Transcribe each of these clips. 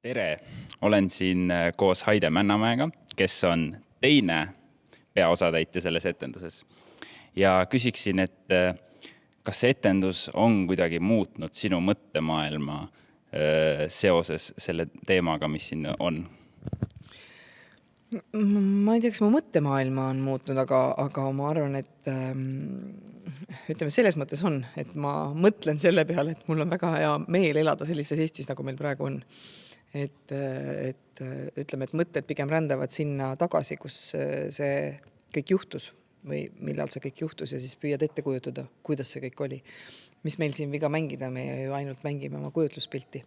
Tere, olen siin koos Haide Männamäega, kes on teine peaosatäitja selles etenduses. Ja küsiksin, et kas see etendus on kuidagi muutnud sinu mõttemaailma seoses selle teemaga, mis siin on? Ma ei tea, kas mu mõttemaailma on muutnud, aga ma arvan, et ütleme, selles mõttes on, et ma mõtlen selle peale, et mul on väga hea meel elada sellises Eestis, nagu meil praegu on. Et ütleme, et mõtted pigem rändavad sinna tagasi, kus see kõik juhtus või millal see kõik juhtus ja siis püüad ette kujutada, kuidas see kõik oli. Mis meil siin viga mängida, me ju ainult mängime oma kujutluspilti.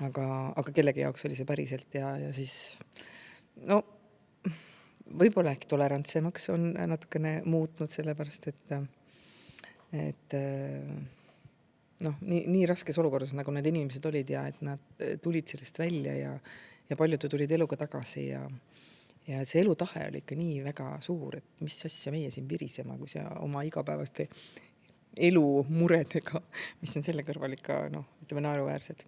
Aga kellegi jaoks oli see päriselt ja siis võib-olla äkki tolerantsemaks on natukene muutnud sellepärast, et nii raskes olukorras, nagu need inimesed olid ja et nad tulid sellest välja ja paljud tulid eluga tagasi ja see elutahe oli ikka nii väga suur, et mis asja meie siin virisema, kui sa oma igapäevaste elu muredega, mis on selle kõrval ikka, ütleme, naeruväärsed.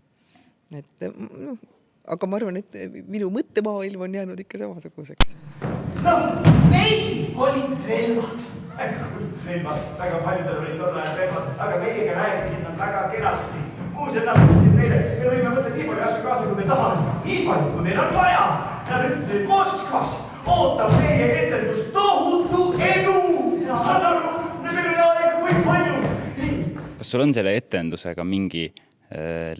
Aga ma arvan, et minu mõttemaailm on jäänud ikka samasuguseks. Neil olid relvad. Relvad, väga paljudel olid tolleajal relvad, aga meiega rääkisid nad väga kenasti. Muuseas, nad ütlesid meile, me võime võtta nii palju asju kaasa, kui me tahame, nii palju, kui meil on vaja. Nad ütlesid, Moskvas ootab meie etendus tohutu edu. Saad aru, meil on aega kui palju. Kas sul on selle etendusega mingi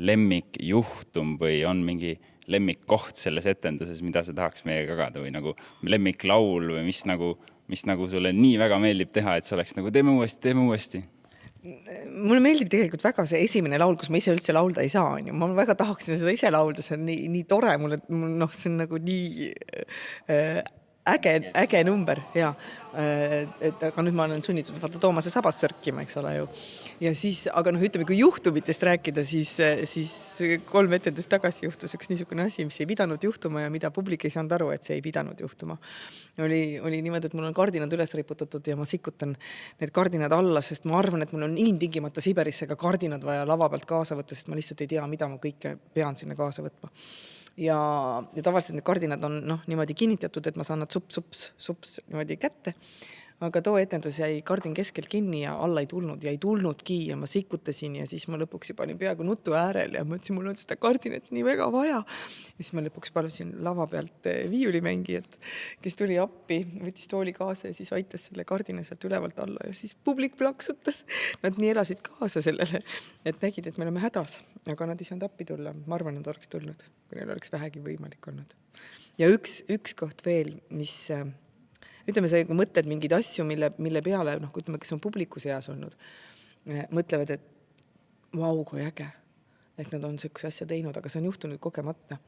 lemmikjuhtum või on mingi lemmikkoht selles etenduses, mida sa tahaks meiega jagada või nagu lemmiklaul või mis nagu sulle nii väga meeldib teha, et see oleks nagu teeme uuesti? Mulle meeldib tegelikult väga see esimene laul, kus ma ise üldse laulda ei saa. Ma väga tahaksin seda ise laulda, see on nii tore, see on nagu nii äge number, jaa. Aga nüüd ma olen sunnitud vaata Toomase sabast sörkima, eks ole ju. Ja siis, aga ütleme, kui juhtumitest rääkida, siis 3 etendust tagasi juhtus üks niisugune asi, mis ei pidanud juhtuma ja mida publik ei saanud aru, et see ei pidanud juhtuma. Oli niimoodi, et mul on kardinad üles riputatud ja ma sikutan need kardinad alla, sest ma arvan, et mul on ilmtingimata Siberisse ka kardinad vaja lava pealt kaasa võtta, sest ma lihtsalt ei tea, mida ma kõike pean sinna kaasa võtma. Ja tavaliselt need kardinad on niimoodi kinnitatud, et ma saan nad sups niimoodi kätte. Aga too etendus jäi kardin keskel kinni ja alla ei tulnud ja ei tulnudki ja ma sikutasin ja siis ma lõpuks panin peaaegu nutu äärel ja mõtlesin, mul on seda kardinat nii väga vaja. Ja siis ma lõpuks palusin lava pealt viiulimängijat, kes tuli appi, võttis tooli kaasa ja siis aitas selle kardina sealt ülevalt alla ja siis publik plaksutas. Nad nii elasid kaasa sellele, et nägid, et me oleme hädas, aga nad ei saanud appi tulla. Ma arvan, nad oleks tulnud, kui neil oleks vähegi võimalik olnud. Ja üks koht veel, mis ütleme, sa kui mõtled mingeid asju, mille peale, ütleme, kes on publiku seas olnud, mõtlevad, et vau, kui äge, et nad on sellise asja teinud, aga see on juhtunud kogemata.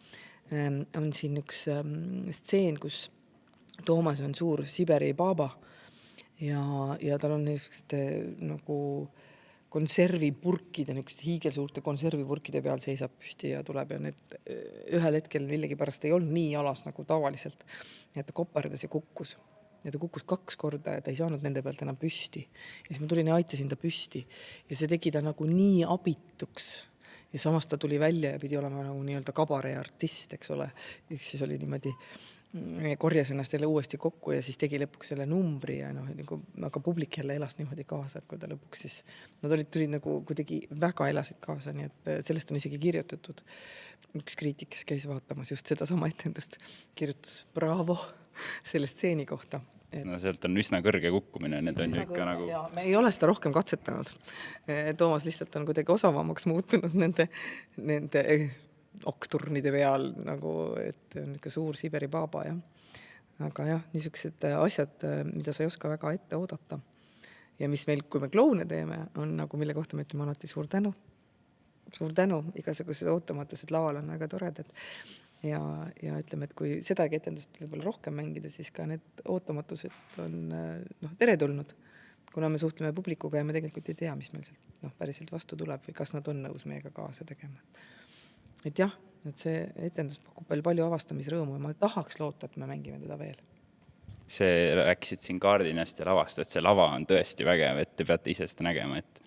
On siin üks stseen, kus Toomas on suur Siberi baaba ja tal on nagu konservipurkide, hiigelsuurte konservipurkide peal seisab püsti ja tuleb ja need ühel hetkel millegi pärast ei olnud nii alas nagu tavaliselt, et ta kopardas ja kukkus. Ja ta kukkus 2 korda ja ta ei saanud nende pealt enam püsti. Ja siis ma tulin ja aitasin ta püsti. Ja see tegi ta nagu nii abituks. Ja samas ta tuli välja ja pidi olema nagu nii-öelda kabareartist, eks ole. Ja siis oli niimoodi, korjas ennast jälle uuesti kokku ja siis tegi lõpuks selle numbri ja aga publik jälle elas niimoodi kaasa, et kui ta lõpuks siis, nad tulid nagu kuidagi väga elasid kaasa, nii et sellest on isegi kirjutatud. Üks kriitik, kes käis vaatamas just seda sama etendust, kirjutas bravo selle stseeni kohta. Sealt on üsna kõrge kukkumine, need on ju ikka nagu... Ja, me ei ole seda rohkem katsetanud. Toomas lihtsalt on kuidagi osavamaks muutunud nende okturnide peal, nagu, et on ikka suur Siberi baaba. Ja. Aga jah, niisugused asjad, mida sa ei oska väga ette oodata. Ja mis meil, kui me kloune teeme, on nagu, mille kohta me ütleme alati suur tänu. Suur tänu, igasugused ootamatused laval on väga toredad. Ja ütleme, et kui sedagi etendust võib-olla rohkem mängida, siis ka need ootamatused on teretulnud. Kuna me suhtleme publikuga ja me tegelikult ei tea, mis meil sealt päriselt vastu tuleb või kas nad on nõus meiega kaasa tegema. Et jah, et see etendus pakub palju avastamisrõõmu ja ma tahaks loota, et me mängime teda veel. See rääkisid siin kardinast ja lavast, et see lava on tõesti vägev, et te peate ise seda nägema, et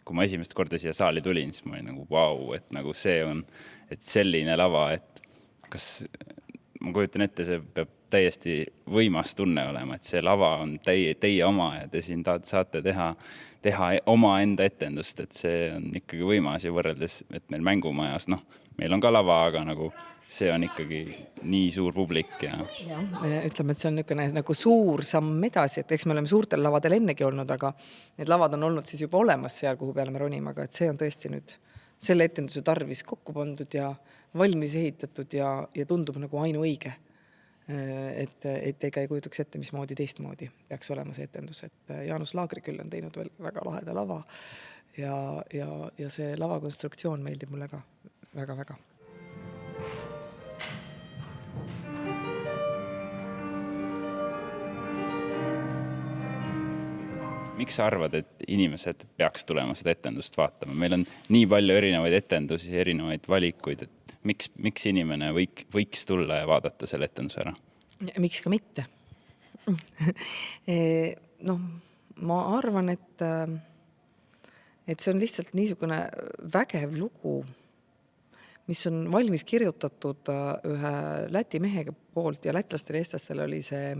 kui ma esimest korda siia saali tulin, siis ma olin nagu vau, et nagu see on, et selline lava, et kas, ma kujutan ette, see peab täiesti võimas tunne olema, et see lava on teie oma ja te siin saate teha oma enda etendust, et see on ikkagi võimas ja võrreldes, et meil mängumajas, meil on ka lava, aga nagu see on ikkagi nii suur publik ja ütleme, et see on niisugune nagu suur samm edasi, et eks me oleme suurtel lavadel ennegi olnud, aga need lavad on olnud siis juba olemas seal, kuhu peale me ronime, aga et see on tõesti nüüd selle etenduse tarvis kokku pandud ja valmis ehitatud ja tundub nagu ainuõige. Et ega ei kujutaks ette, mismoodi teistmoodi peaks olema see etendus, et Jaanus Laagri küll on teinud veel väga laheda lava ja see lavakonstruktsioon meeldib mulle ka väga-väga. Miks sa arvad, et inimesed peaks tulema seda etendust vaatama? Meil on nii palju erinevaid etendusi, erinevaid valikuid, et miks inimene võiks tulla ja vaadata selle etenduse ära? Miks ka mitte? Ma arvan, et see on lihtsalt niisugune vägev lugu, mis on valmis kirjutatud ühe Läti mehega poolt ja lätlastel ja eestlastel oli see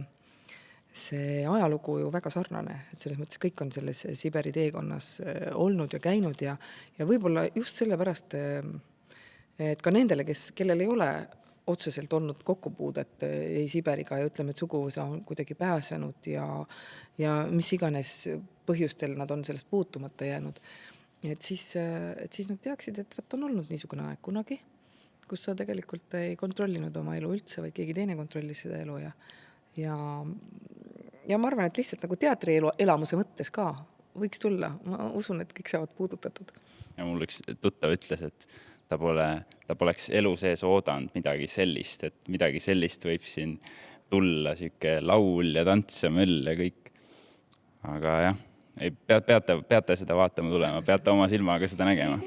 ajalugu ju väga sarnane, et selles mõttes kõik on selles Siberi teekonnas olnud ja käinud ja võib-olla just sellepärast, et ka nendele, kellel ei ole otseselt olnud kokkupuudet ei Siberiga ja ütleme, et suguvõsa on kuidagi pääsenud ja mis iganes põhjustel nad on sellest puutumata jäänud, et siis nad teaksid, et on olnud niisugune aeg kunagi, kus sa tegelikult ei kontrollinud oma elu üldse, vaid keegi teine kontrollis seda elu ja ma arvan, et lihtsalt nagu teatri elamuse mõttes ka võiks tulla. Ma usun, et kõik saavad puudutatud. Ja mul üks tuttav ütles, et ta poleks elu sees oodanud midagi sellist, et midagi sellist võib siin tulla, siuke laul ja tants ja möll ja kõik. Aga jah, peate seda vaatama tulema, peate oma silmaga seda nägema.